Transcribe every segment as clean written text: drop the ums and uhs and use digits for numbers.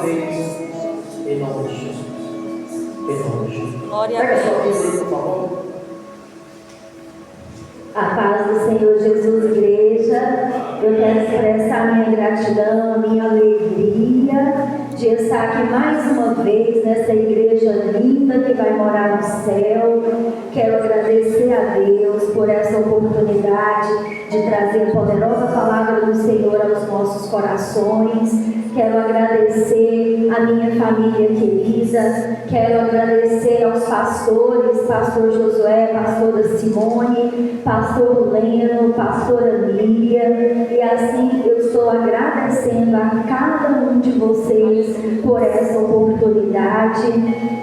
vez, em nome de Jesus. Em nome de Jesus. Glória a Pega a sua Deus. Bíblia aí, por favor. A paz do Senhor Jesus, igreja. Eu quero expressar minha gratidão, minha alegria de estar aqui mais uma vez nessa igreja linda que vai morar no céu. Quero agradecer a Deus por essa oportunidade de trazer a poderosa palavra do Senhor aos nossos corações. Quero agradecer a minha família querida. Quero agradecer aos pastores, pastor Josué, pastora Simone, pastor Leno, pastora Miriam. E assim eu estou agradecendo a cada um de vocês por essa oportunidade.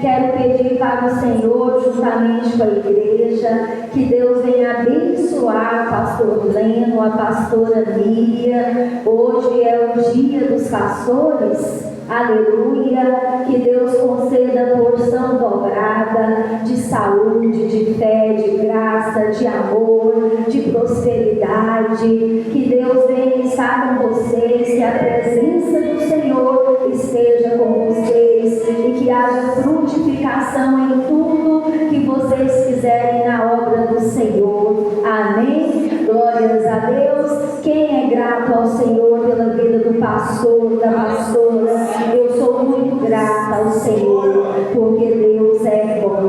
Quero pedir para o Senhor, juntamente com a igreja, que Deus venha abençoar o pastor Leno, a pastora Miriam. Hoje é o dia dos pastores. Aleluia, que Deus conceda porção dobrada de saúde, de fé, de graça, de amor, de prosperidade. Que Deus venha estar com vocês, que a presença do Senhor esteja com vocês e que haja frutificação em tudo que vocês fizerem na obra do Senhor. Amém? Glórias a Deus. Quem é grato ao Senhor pela vida do pastor, da pastora? Eu sou muito grata ao Senhor, porque Deus é bom.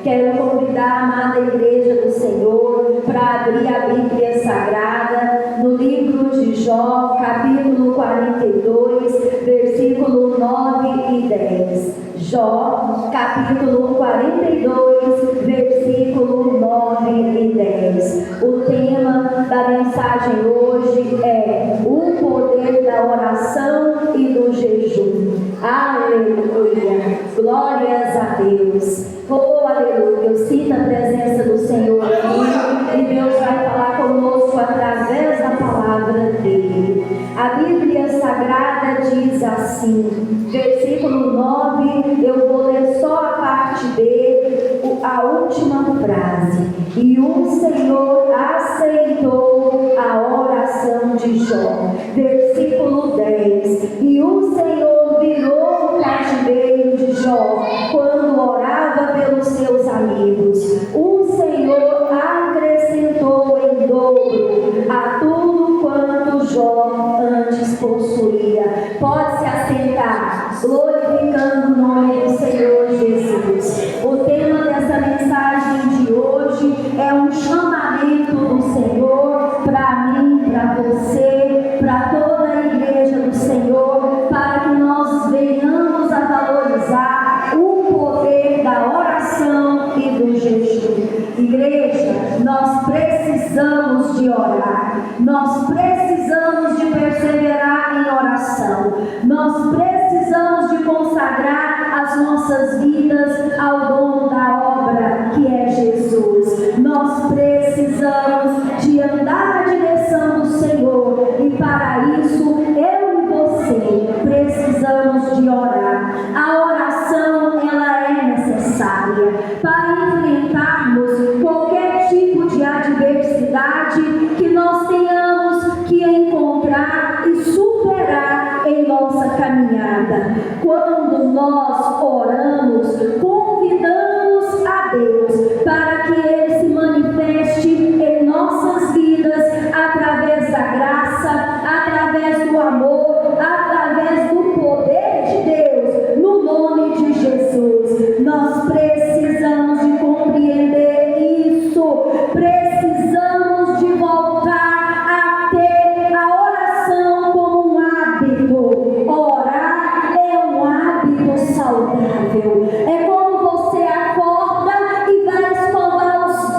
Quero convidar a amada igreja do Senhor para abrir a Bíblia Sagrada no livro de Jó, capítulo 42, versículo 9 e 10. Jó, capítulo 42, versículo 9 e 10. O tema da mensagem hoje é o poder da oração e do jejum. Aleluia! Glórias a Deus! Oh, aleluia! Eu sinto a presença do Senhor aqui e Deus vai falar conosco através da palavra dele. A Bíblia Sagrada diz assim, versículo 9, eu vou ler só a parte B, a última frase. E o Senhor aceitou a oração de Jó. Versículo 10. E o Senhor virou o cativeiro de Jó quando orava pelos seus amigos. O Senhor acrescentou em dobro a tudo quanto Jó antes possuía. Pode se assentar, glorificando o nome do Senhor Jesus. O tema dessa mensagem de hoje é um chamamento do Senhor para mim, para você, para toda a igreja do Senhor, para que nós venhamos a valorizar o poder da oração e do jejum. Igreja, nós precisamos de orar, nós precisamos de perseverar em oração, nós precisamos de consagrar as nossas vidas ao dono da obra, que é Jesus. Nós precisamos de andar na direção do Senhor e para isso eu e você precisamos de orar. A oração, ela é necessária para enfrentarmos qualquer tipo de adversidade que nós tenhamos que encontrar e superar em nossa caminhada. Quando nós oramos, convidamos a Deus para que Ele se manifeste em nossas vidas através da graça, através do amor, através do poder de Deus, no nome de Jesus. Nós precisamos de compreender isso, precisamos de voltar a ter a oração como um hábito. Orar é um hábito saudável, é como você acorda e vai escovar os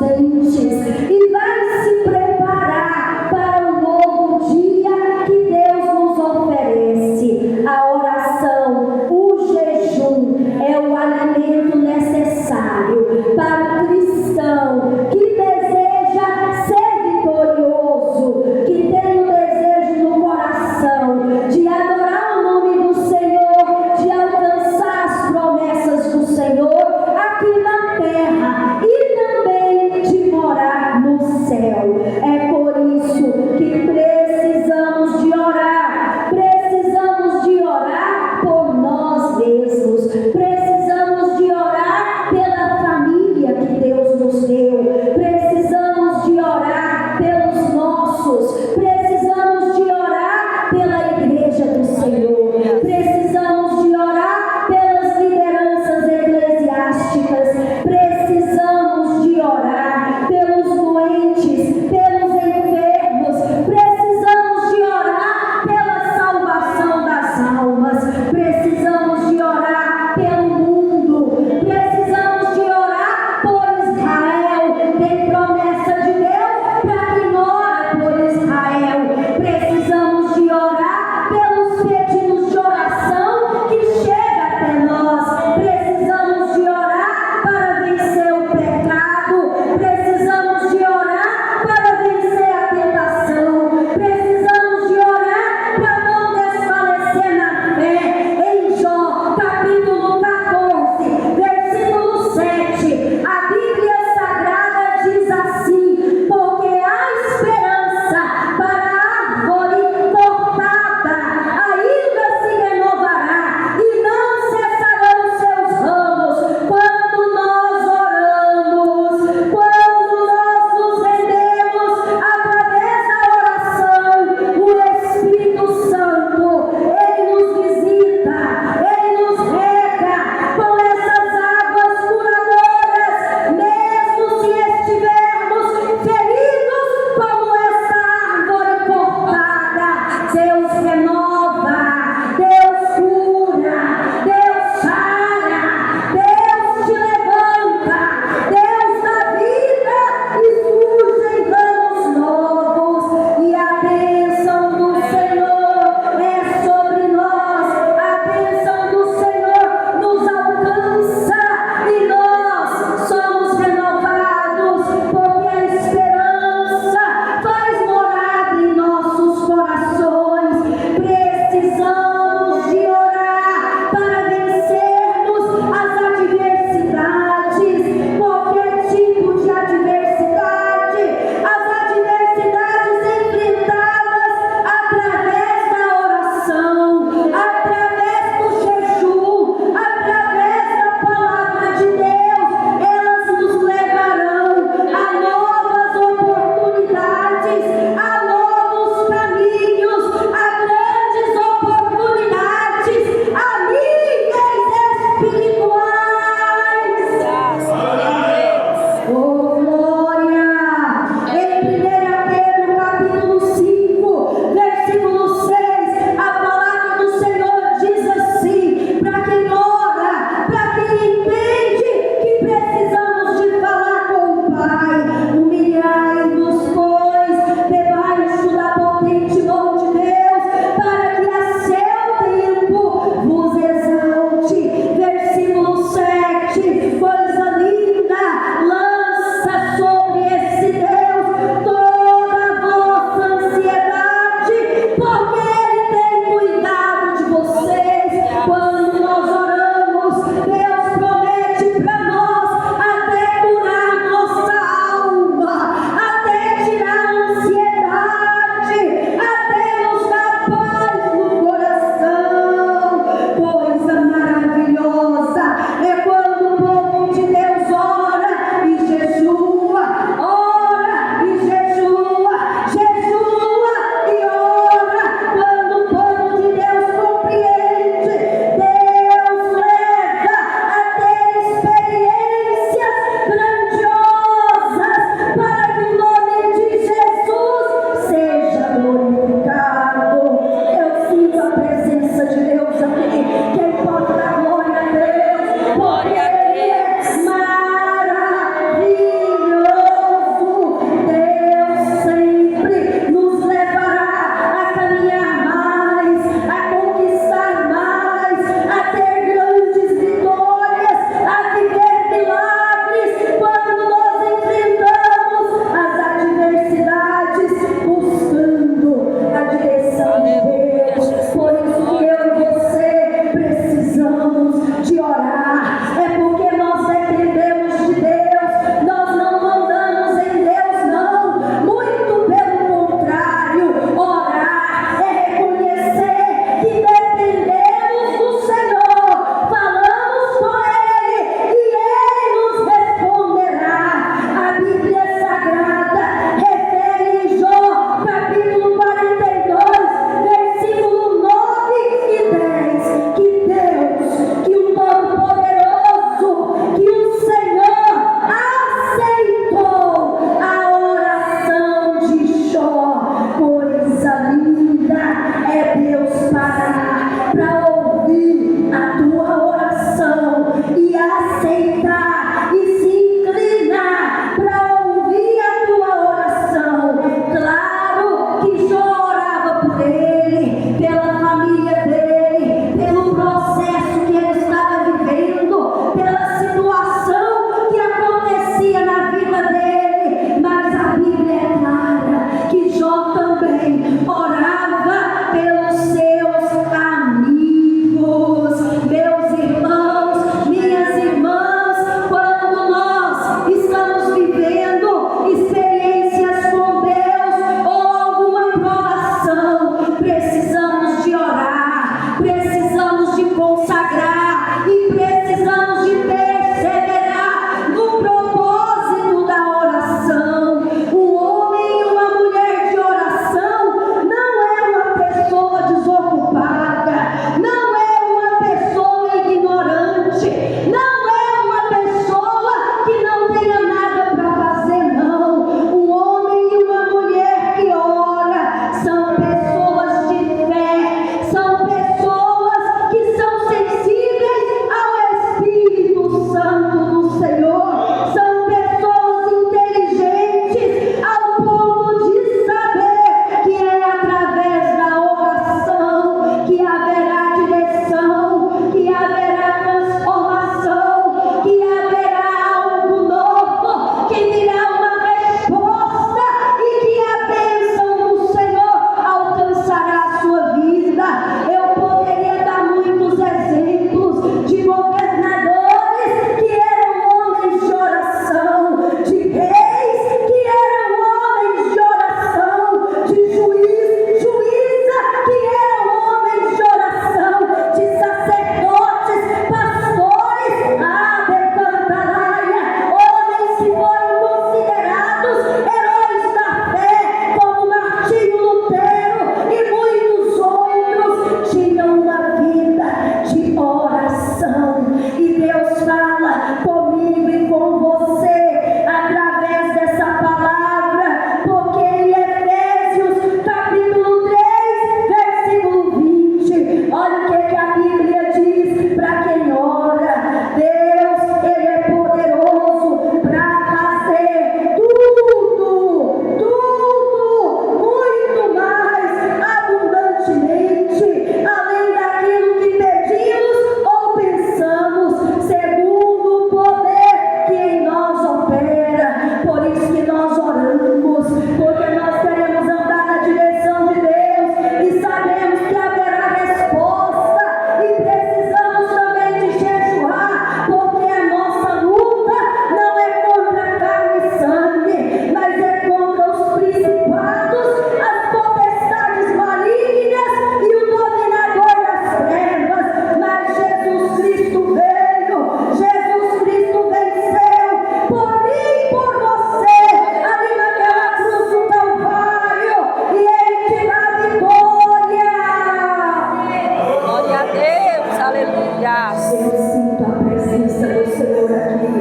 Eu sinto a presença do Senhor aqui.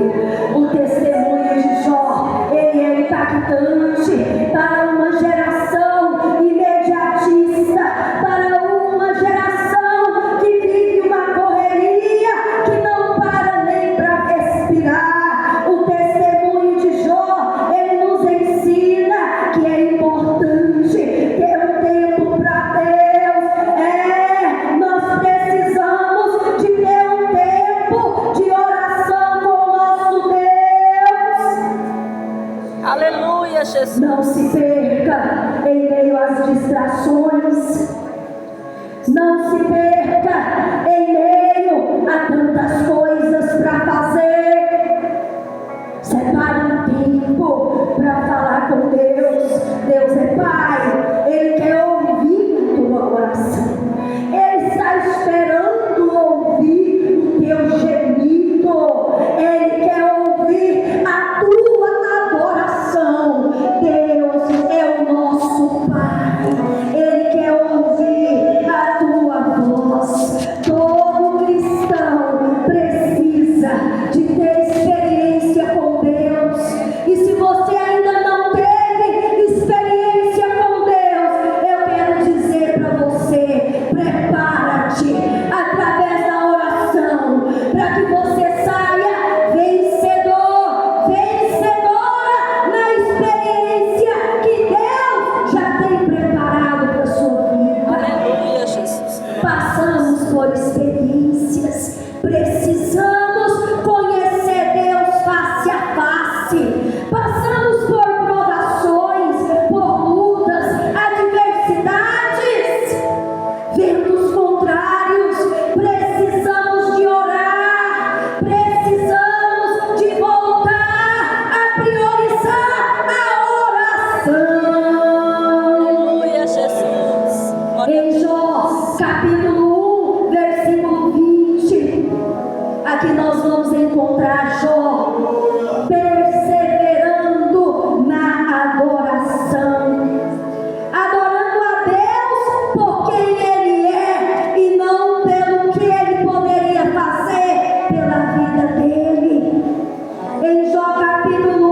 O testemunho de Jó, ele é impactante para uma geração imediatista, para uma geração que vive uma correria, que não para nem para respirar. O testemunho de Jó, ele nos ensina que é importante ter um tempo para Deus. Nós precisamos de ter um tempo de oração com o nosso Deus. Aleluia, Jesus. Não se perca em meio às distrações. Não se perca em meio a tantas coisas para fazer. Separe um tempo para falar com Deus. Deus é Pai, Ele quer ouvir a tua oração. Ele está esperando ouvir o teu gemido. Ele quer ouvir a tua adoração. Deus é o nosso Pai. Ele quer ouvir a tua voz. Todo cristão precisa de ter experiência com Deus. E se você ainda não teve experiência com Deus, eu quero dizer para você: prepara-te através da oração, para que você saia vencedor, vencedora na experiência que Deus já tem preparado para a sua vida. Aleluia, Jesus. Passamos por experiências, precisamos conhecer Deus face a face. Passamos por provações, por lutas, adversidades, ventos contrários. Precisamos de orar, precisamos de voltar a priorizar a oração. Aleluia, Jesus. Glória a Em Jó, capítulo 1, versículo 20, aqui nós vamos encontrar Jó perseverando na adoração, adorando a Deus por quem Ele é e não pelo que Ele poderia fazer pela vida dele. Em Jó capítulo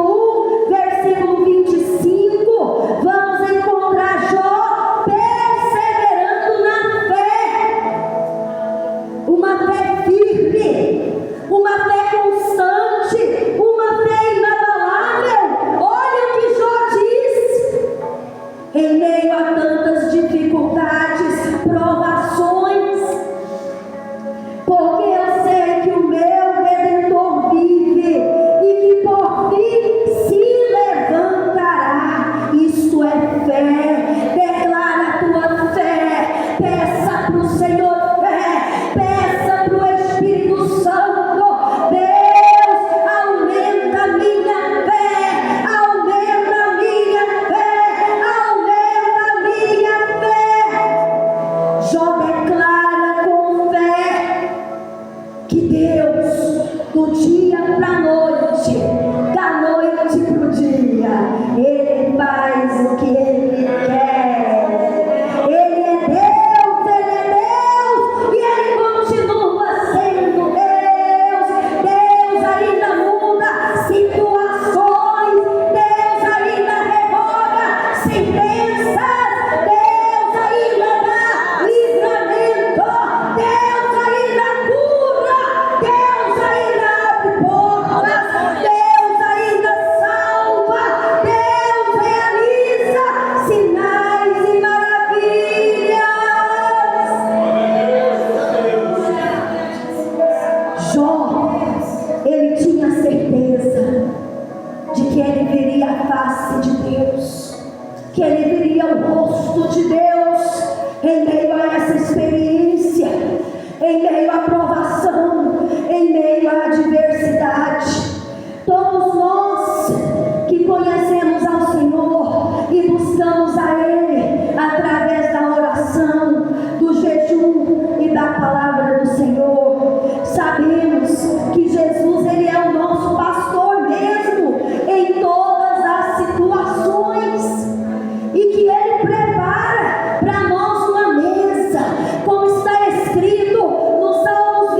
1, versículo 25, vamos encontrar Jó perseverando na fé. Uma fé firme, uma fé constante, uma fé inabalável. Olha o que Jó diz: em meio a tantas dificuldades, provações, porque eu sei que o meu Redentor vive e que por fim se levantará. Isto é fé. Declara a tua fé. Peça para o Senhor fé. Peça para o Espírito Santo. Deus, aumenta a minha fé. Aumenta a minha fé. Aumenta a minha fé. Jó declara com fé que Deus, do dia para a noite, da noite para o dia, Ele faz o que Ele quer. Ele é Deus, e Ele continua sendo Deus. Deus ainda muda situações, Deus ainda revoga sentenças, Deus ainda dá livramento, Deus ainda cura, Deus ainda abre portas, Deus ainda salva, Deus realiza sinais e maravilhas. Jó, ele tinha certeza de que ele veria a face de Deus, que ele veria o rosto de Deus em meio a essa experiência, em meio à provação, em meio à adversidade. Todos nós que conhecemos ao Senhor e buscamos a Ele através da oração, do jejum e da palavra do Senhor, sabemos que Jesus, Ele é o nosso pastor mesmo em todas as situações, e que Ele prepara para nós uma mesa, como está escrito no Salmos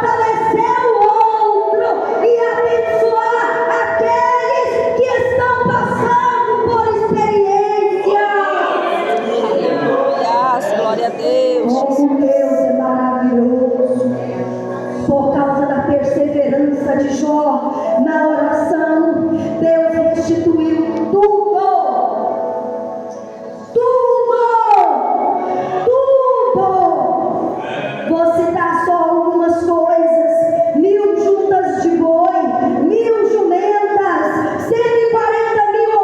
fortalecer o outro e abençoar aqueles que estão passando por experiência. Aleluia. Glória a Deus. Como Deus é maravilhoso. Por causa da perseverança de Jó na oração, Deus restituiu tudo. Vou citar só algumas coisas: 1.000 juntas de boi, 1.000 jumentas, 140.000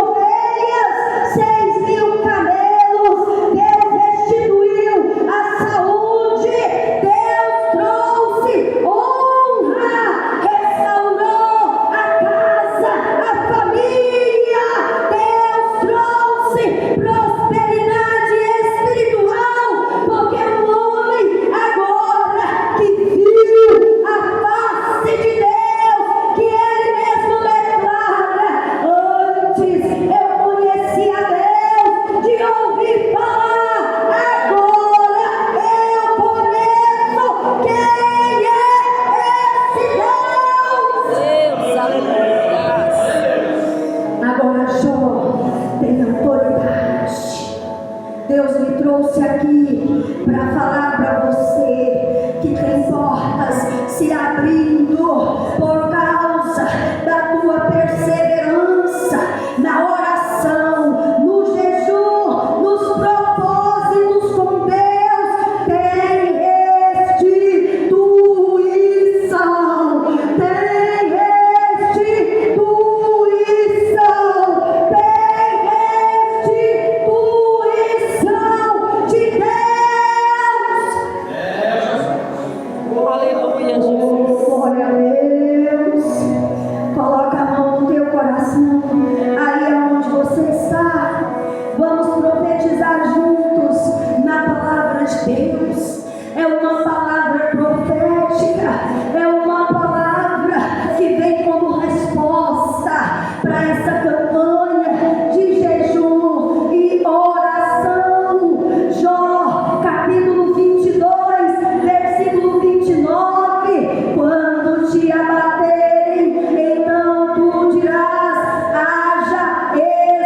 ovelhas, 6.000 camelos. Deus restituiu a saúde, Deus trouxe honra, restaurou a casa, a família. Deus trouxe prosperidade espiritual, porque o homem agora que viu a face de Deus, que ele mesmo declara: antes eu conhecia Deus de ouvir falar, agora eu conheço quem é esse Deus. Deus, aleluia. Agora Jó tem autoridade. Deus me trouxe aqui para falar para você que tem portas se abrindo por causa da tua perseverança na oração, no jejum, nos propósitos com Deus. Tem restituição, tem restituição, tem restituição de Deus. Aleluia, Jesus. Glória a Deus. Coloca a mão no teu coração, aí onde você está. Vamos profetizar juntos na palavra de Deus. É uma palavra profética, é uma palavra que vem como resposta para essa campanha de jejum e oração. Jó, capítulo 22, versículo 29. Quando te abaterem, então tu dirás: haja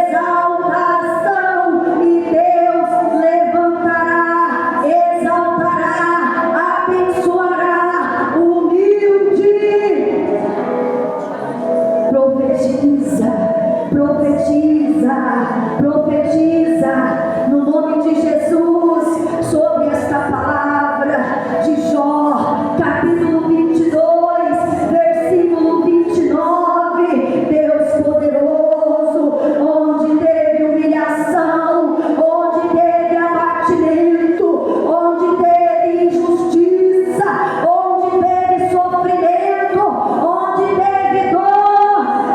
exaltação, e Deus levantará, exaltará, abençoará o humilde. Profetiza, profetiza, profetiza no nome de Jesus sobre esta palavra de Jó, capítulo 22, versículo 29. Deus poderoso, onde teve humilhação, onde teve abatimento, onde teve injustiça, onde teve sofrimento, onde teve dor.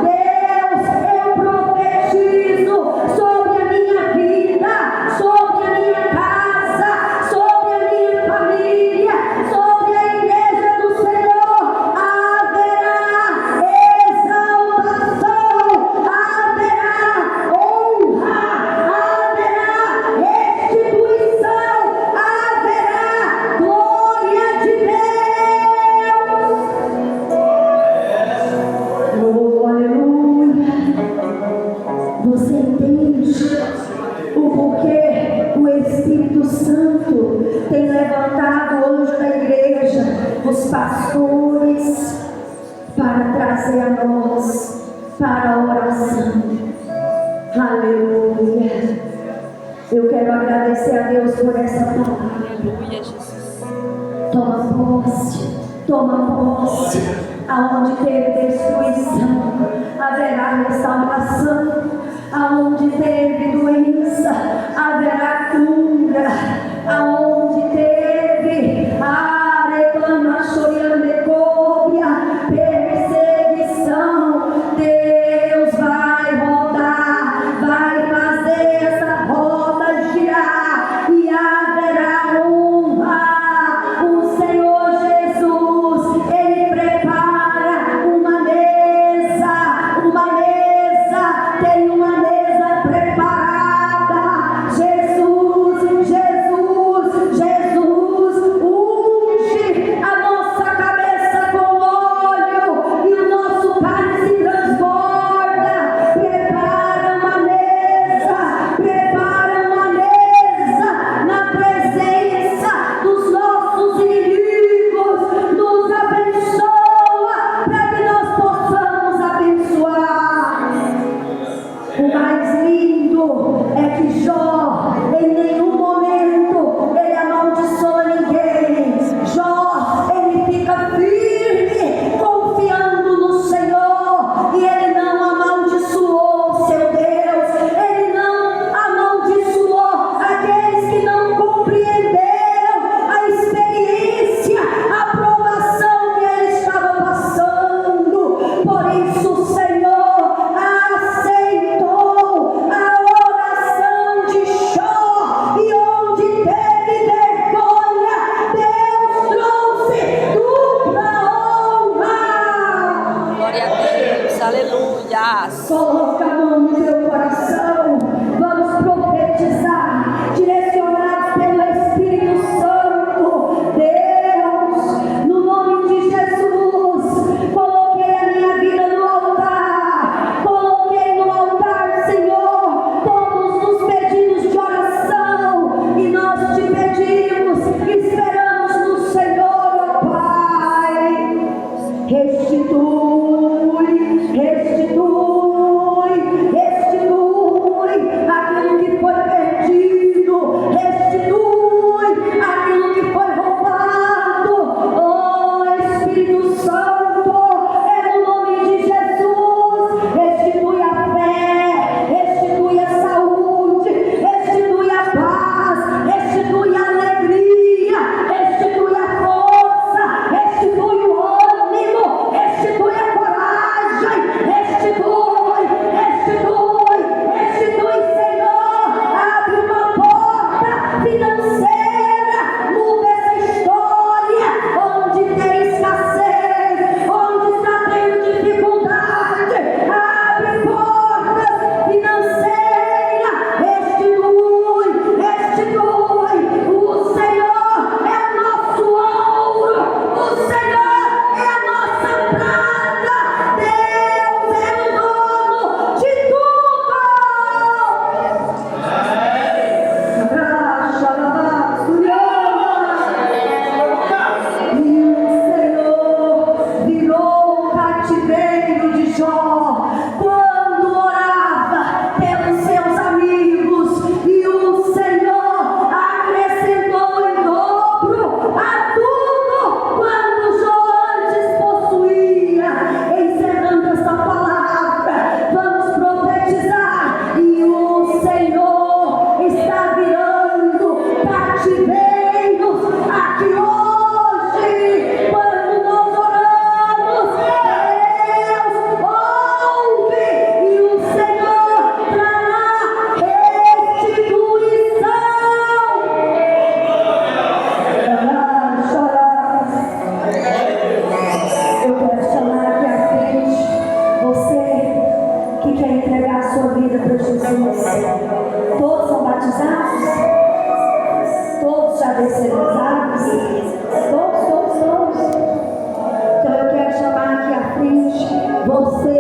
Deus, eu profetizo sobre a minha vida, sobre a minha casa, sobre a minha família, sobre a igreja do Senhor. Haverá exaltação, haverá honra, haverá restituição, haverá glória de Deus. Oh, aleluia. Você entende o porquê o Espírito Santo tem levantado o anjo da igreja, os pastores, para trazer a nós para a oração? Aleluia. Eu quero agradecer a Deus por essa palavra. Aleluia, Jesus. Toma posse. Aonde teve destruição, haverá restauração. Aonde teve doença, haverá cura. Aonde teve perseguição, Deus vai rodar, vai fazer essa roda girar e haverá honra. O Senhor Jesus, Ele prepara uma mesa, tem uma mesa preparada. Jesus, Jesus, Jesus. Paz. Coloca a mão no teu coração. Vamos profetizar, direcionados pelo Espírito Santo. Deus, no nome de Jesus, coloquei a minha vida no altar. Coloquei no altar, Senhor, todos os pedidos de oração. E nós te pedimos, esperamos no Senhor, ó Pai. Restitui, restitui, restitui aquilo que foi perdido, restitui aquilo que foi roubado. Oh Espírito Santo, é no nome de Jesus, restitui a fé, restitui a saúde, restitui a paz, restitui a alegria, restitui a força, restitui o ânimo, restitui a coragem, restitui, restitui, restitui, Senhor. Abre uma porta financeira, muda essa história onde tem escassez, onde está tendo dificuldade. Abre portas financeiras, restitui, restitui. O Senhor é o nosso ouro, o Senhor é a nossa prata. Deus é o dono de tudo. E o Senhor virou o cativeiro de Jó quando orava pelos seus amigos, e o Senhor acrescentou em dobro a tudo quanto Jó antes possuía. Encerrando essa palavra, vamos profetizar, e o Senhor está virando cativeiros aqui hoje. Quando nós oramos, Deus ouve, e o Senhor trará restituição. Eu quero chamar aqui à frente você que quer entregar a sua vida para Jesus. Todos são batizados? Todos já desceram as águas? Todos. Então eu quero chamar aqui à frente você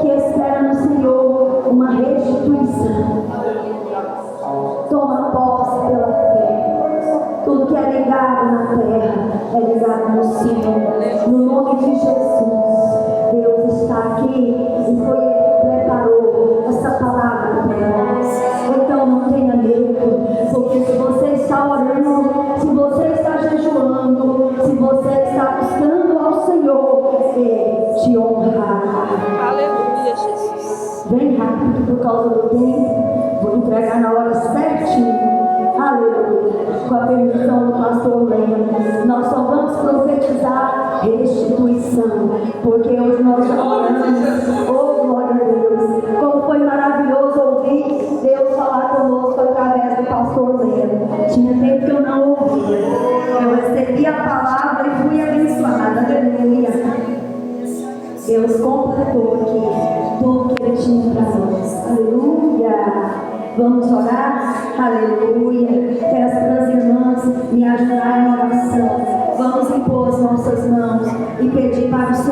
que espera no Senhor uma restituição. Toma posse pela fé. Tudo que é ligado na terra é ligado no Senhor. No nome de Jesus, Deus está aqui e preparou essa palavra para nós. Então não tenha medo, porque se você está orando, se você está jejuando, se você está buscando ao Senhor, Ele te honrará. Aleluia, Jesus. Bem rápido por causa do tempo, vou entregar na hora certinho. Aleluia. Com a permissão do pastor Lênin, nós só vamos profetizar restituição, porque hoje nós já oramos. Oh, glória a Deus. Como foi maravilhoso ouvir Deus falar conosco através do pastor Lênin. Tinha tempo que eu não ouvia. Eu recebi a palavra e fui abençoada. Aleluia. Deus completou aqui tudo que Ele tinha para nós. Aleluia. Vamos orar? Aleluia. Peço para as irmãs me ajudarem na oração. Vamos impor as nossas mãos e pedir para o Senhor.